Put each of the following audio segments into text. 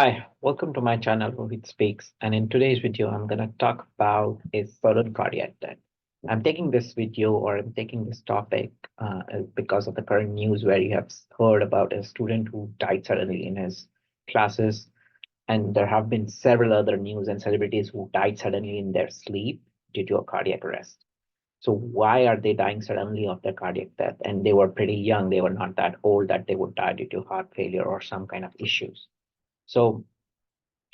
Hi, welcome to my channel, Rohit Speaks. And in today's video, I'm going to talk about a sudden cardiac death. I'm taking this video or I'm taking this topic because of the current news where you have heard about a student who died suddenly in his classes. And there have been several other news and celebrities who died suddenly in their sleep due to a cardiac arrest. So why are they dying suddenly of their cardiac death? And they were pretty young. They were not that old that they would die due to heart failure or some kind of issues. So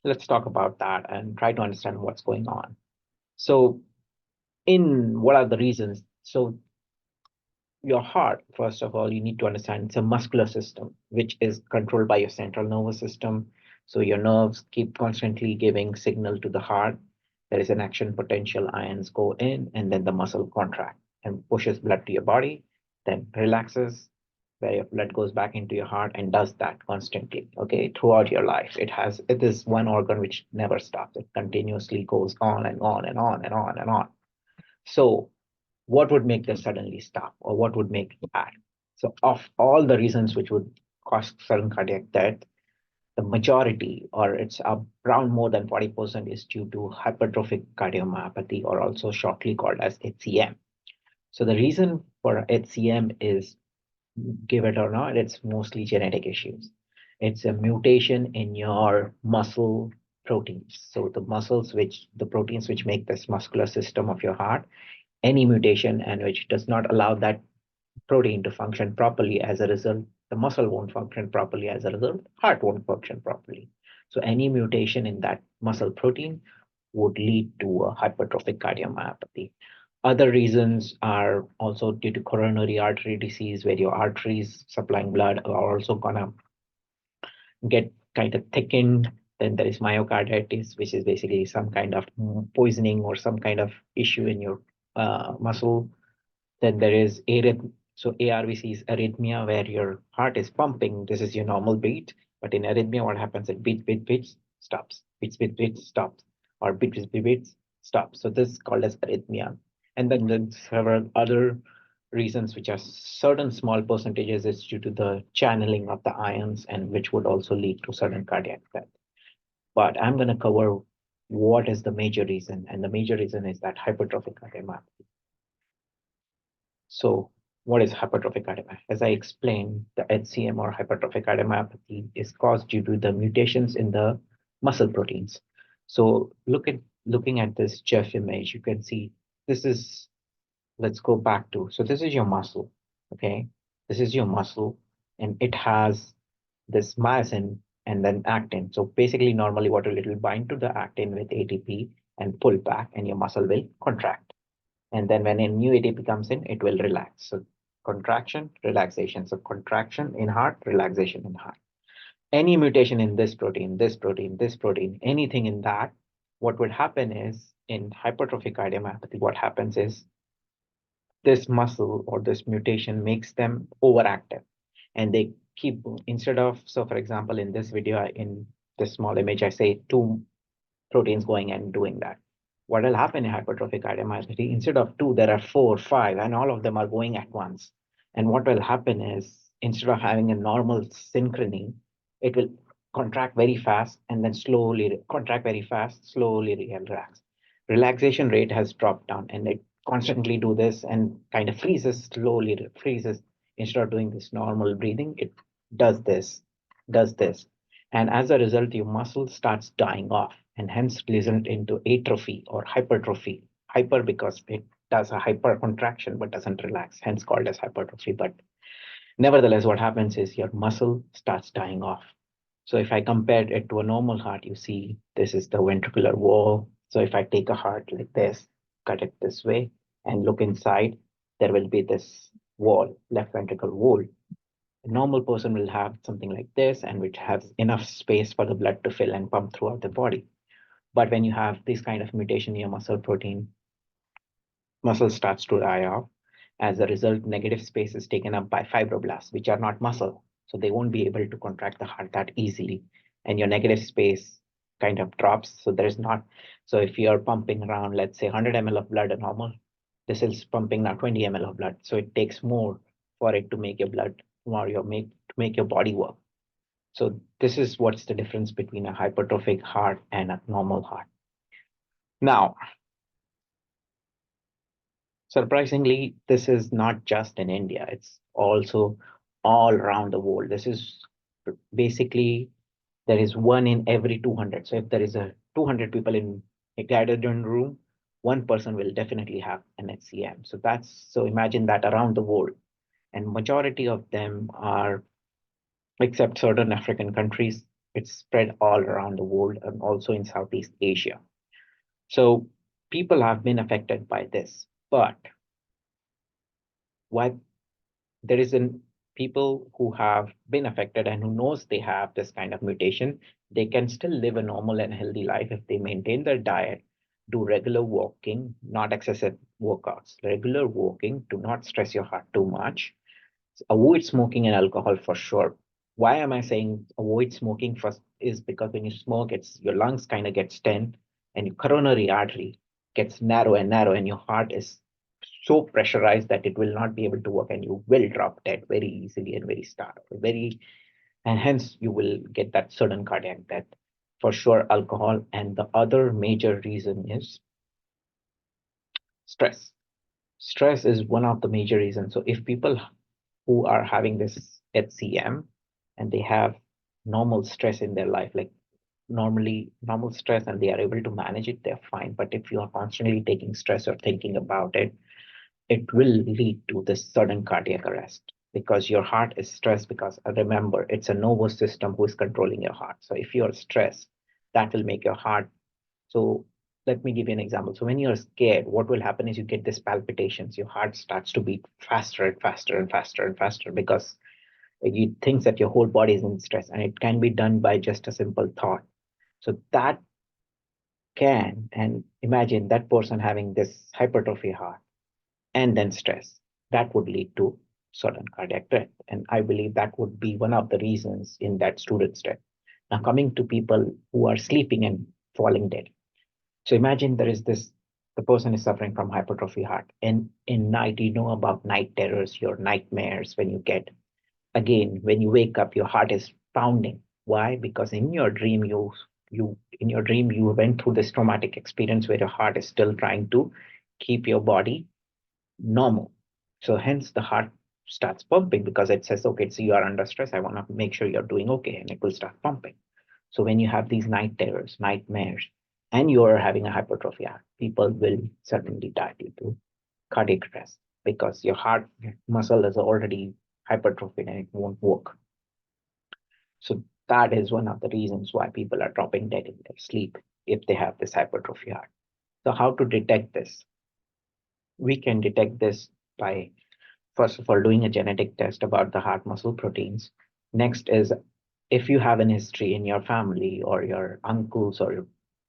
let's talk about that and try to understand what's going on. So, in what are the reasons? So, your heart, first of all, you need to understand it's a muscular system, which is controlled by your central nervous system. So, your nerves keep constantly giving signal to the heart. There is an action potential, ions go in, and then the muscle contract and pushes blood to your body, then relaxes, where your blood goes back into your heart and does that constantly, okay, throughout your life. It is one organ which never stops. It continuously goes on and on and on and on and on. So what would make this suddenly stop, or what would make it bad? So of all the reasons which would cause sudden cardiac death, the majority, or it's around more than 40%, is due to hypertrophic cardiomyopathy, or also shortly called as HCM. So the reason for HCM is, give it or not, it's mostly genetic issues. It's a mutation in your muscle proteins. So the proteins which make this muscular system of your heart, any mutation and which does not allow that protein to function properly, as a result, the muscle won't function properly. As a result, heart won't function properly. So any mutation in that muscle protein would lead to a hypertrophic cardiomyopathy. Other reasons are also due to coronary artery disease, where your arteries supplying blood are also gonna get kind of thickened. Then there is myocarditis, which is basically some kind of poisoning or some kind of issue in your muscle. Then there is so ARVC is arrhythmia, where your heart is pumping. This is your normal beat, but in arrhythmia, what happens? It beats, stops, beats, stops, or beats, stops. So this is called as arrhythmia. And then there's several other reasons, which are certain small percentages, is due to the channeling of the ions, and which would also lead to sudden cardiac death. But I'm going to cover what is the major reason, and the major reason is that hypertrophic cardiomyopathy. So what is hypertrophic cardiomyopathy? As I explained, the HCM or hypertrophic cardiomyopathy is caused due to the mutations in the muscle proteins. So looking at this Jeff image, you can see this is, let's go back to, so this is your muscle, okay? This is your muscle, and it has this myosin and then actin. So basically, normally what will, it will bind to the actin with ATP and pull back, and your muscle will contract. And then when a new ATP comes in, it will relax. So contraction, relaxation. So contraction in heart, relaxation in heart. Any mutation in this protein, this protein, this protein, anything in that, what would happen is, in hypertrophic cardiomyopathy, what happens is this muscle or this mutation makes them overactive, and they keep, instead of, so for example, in this video, in this small image, I say two proteins going and doing that. What will happen in hypertrophic cardiomyopathy? Instead of two, there are four, five, and all of them are going at once. And what will happen is, instead of having a normal synchrony, it will contract very fast and then slowly contract very fast, slowly relax. Relaxation rate has dropped down, and it constantly do this and kind of freezes, slowly freezes. Instead of doing this normal breathing, it does this, does this. And as a result, your muscle starts dying off, and hence result into atrophy or hypertrophy. Hyper because it does a hyper contraction but doesn't relax, hence called as hypertrophy. But nevertheless, what happens is your muscle starts dying off. So if I compare it to a normal heart, you see this is the ventricular wall. So if I take a heart like this, cut it this way, and look inside, there will be this wall, left ventricle wall. A normal person will have something like this, and which has enough space for the blood to fill and pump throughout the body. But when you have this kind of mutation in your muscle protein, muscle starts to die off. As a result, negative space is taken up by fibroblasts, which are not muscle. So they won't be able to contract the heart that easily. And your negative space kind of drops. So there is not, so if you're pumping around, let's say 100 ml of blood normal, this is pumping now 20 ml of blood. So it takes more for it to make your blood, or to make your body work. So this is what's the difference between a hypertrophic heart and a normal heart. Now, surprisingly, this is not just in India, it's also all around the world. This is basically there is one in every 200. So if there is a 200 people in a gathered in room, one person will definitely have an HCM. So that's so imagine that around the world, and majority of them are, except certain African countries, it's spread all around the world and also in Southeast Asia. So people have been affected by this, but why there is an people who have been affected and who knows they have this kind of mutation, they can still live a normal and healthy life if they maintain their diet, do regular walking, not excessive workouts, regular walking, do not stress your heart too much, avoid smoking and alcohol for sure. Why am I saying avoid smoking first? Is because when you smoke, it's your lungs kind of get stent and your coronary artery gets narrow and narrow, and your heart is so pressurized that it will not be able to work, and you will drop dead very easily and very start very, and hence you will get that sudden cardiac death. For sure, alcohol, and the other major reason is stress. Stress is one of the major reasons. So if people who are having this HCM and they have normal stress in their life, like normally normal stress, and they are able to manage it, they're fine. But if you are constantly taking stress or thinking about it, it will lead to this sudden cardiac arrest because your heart is stressed. Because remember, it's a nervous system who is controlling your heart. So if you're stressed, that will make your heart. So let me give you an example. So when you're scared, what will happen is you get this palpitations. Your heart starts to beat faster and faster and faster and faster because you think that your whole body is in stress, and it can be done by just a simple thought. So that can, and imagine that person having this hypertrophy heart and then stress, that would lead to sudden cardiac death. And I believe that would be one of the reasons in that student's death. Now, coming to people who are sleeping and falling dead. So imagine there is this, the person is suffering from hypertrophy heart. And in night, you know about night terrors, your nightmares when you get, again, when you wake up, your heart is pounding. Why? Because in your dream, you went through this traumatic experience where your heart is still trying to keep your body normal. So hence the heart starts pumping because it says, okay, so you are under stress. I want to make sure you're doing okay, and it will start pumping. So when you have these night terrors, nightmares, and you're having a hypertrophy heart, people will certainly die due to cardiac arrest because your heart muscle is already hypertrophied and it won't work. So that is one of the reasons why people are dropping dead in their sleep if they have this hypertrophy heart. So how to detect this? We can detect this by, first of all, doing a genetic test about the heart muscle proteins. Next is if you have an history in your family or your uncles or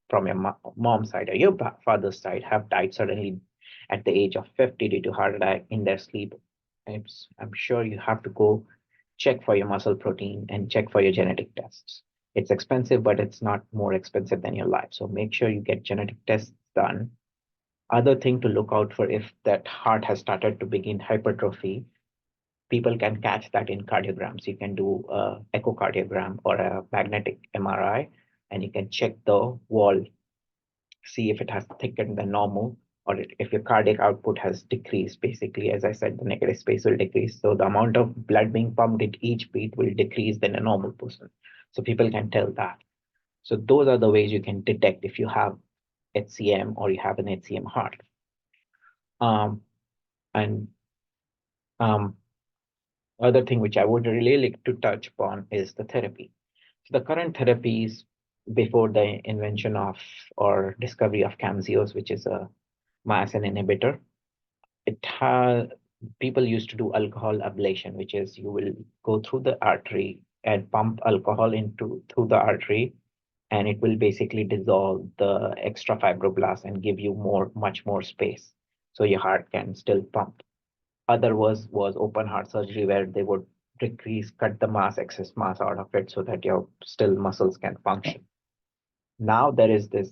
from your mom's side or your father's side have died suddenly at the age of 50 due to heart attack in their sleep, I'm sure you have to go check for your muscle protein and check for your genetic tests. It's expensive, but it's not more expensive than your life. So make sure you get genetic tests done. Other thing to look out for, if that heart has started to begin hypertrophy, people can catch that in cardiograms. You can do a echocardiogram or a magnetic MRI, and you can check the wall, see if it has thickened than normal, or if your cardiac output has decreased. Basically, as I said, the negative space will decrease. So the amount of blood being pumped at each beat will decrease than a normal person. So people can tell that. So those are the ways you can detect if you have HCM or you have an HCM heart. And Other thing which I would really like to touch upon is the therapy. So the current therapies before the invention of or discovery of Camzyos, which is a myosin inhibitor, it has people used to do alcohol ablation, which is you will go through the artery and pump alcohol into through the artery, and it will basically dissolve the extra fibroblasts and give you much more space, so your heart can still pump. Other was open heart surgery where they would cut the excess mass out of it so that your still muscles can function. Now there is this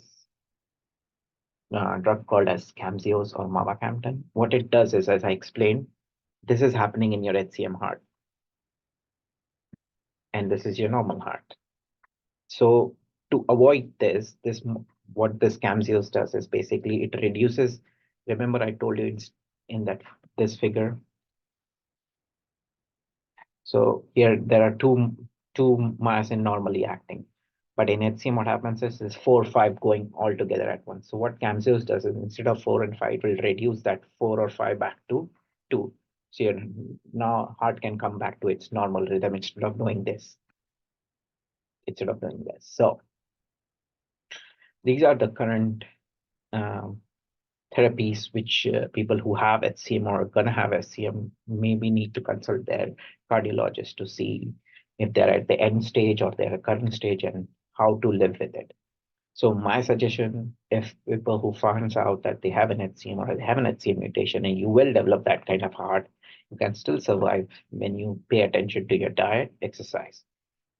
drug called as Camzyos or mavacamten. What it does is, as I explained, this is happening in your HCM heart, and this is your normal heart. So to avoid what this CAMSIOS does is basically it reduces. Remember, I told you it's in that this figure. So here there are two myosin normally acting, but in HCM what happens is 4 or 5 going all together at once. So what CAMSIOS does is instead of 4 and 5, it will reduce that 4 or 5 back to 2. So now heart can come back to its normal rhythm instead of doing this. So these are the current um, therapies which people who have HCM or are going to have HCM maybe need to consult their cardiologist to see if they're at the end stage or they're at current stage and how to live with it. So my suggestion, if people who finds out that they have an HCM or they have an HCM mutation and you will develop that kind of heart, you can still survive when you pay attention to your diet, exercise.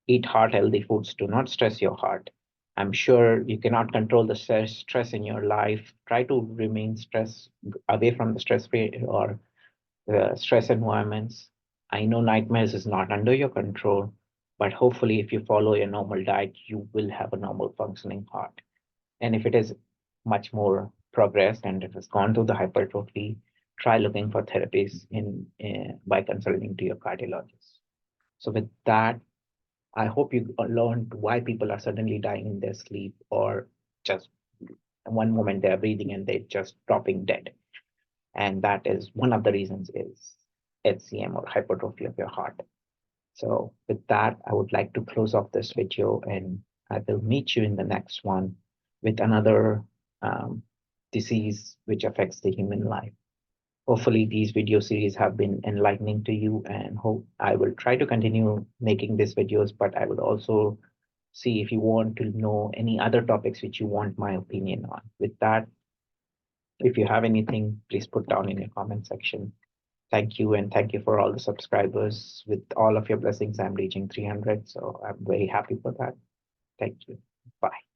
Eat heart healthy foods. Do not stress your heart. I'm sure you cannot control the stress in your life. Try to remain stress away from the stress free or stress environments. I know nightmares is not under your control, but hopefully, if you follow your normal diet, you will have a normal functioning heart. And if it is much more progressed and it has gone through the hypertrophy, try looking for therapies in by consulting to your cardiologist. So with that, I hope you learned why people are suddenly dying in their sleep or just one moment they're breathing and they're just dropping dead. And that is one of the reasons is HCM or hypertrophy of your heart. So with that, I would like to close off this video and I will meet you in the next one with another um, disease which affects the human life. Hopefully these video series have been enlightening to you and hope I will try to continue making these videos, but I would also see if you want to know any other topics which you want my opinion on. With that, if you have anything, please put down in your comment section. Thank you, and thank you for all the subscribers. With all of your blessings, I'm reaching 300, so I'm very happy for that. Thank you. Bye.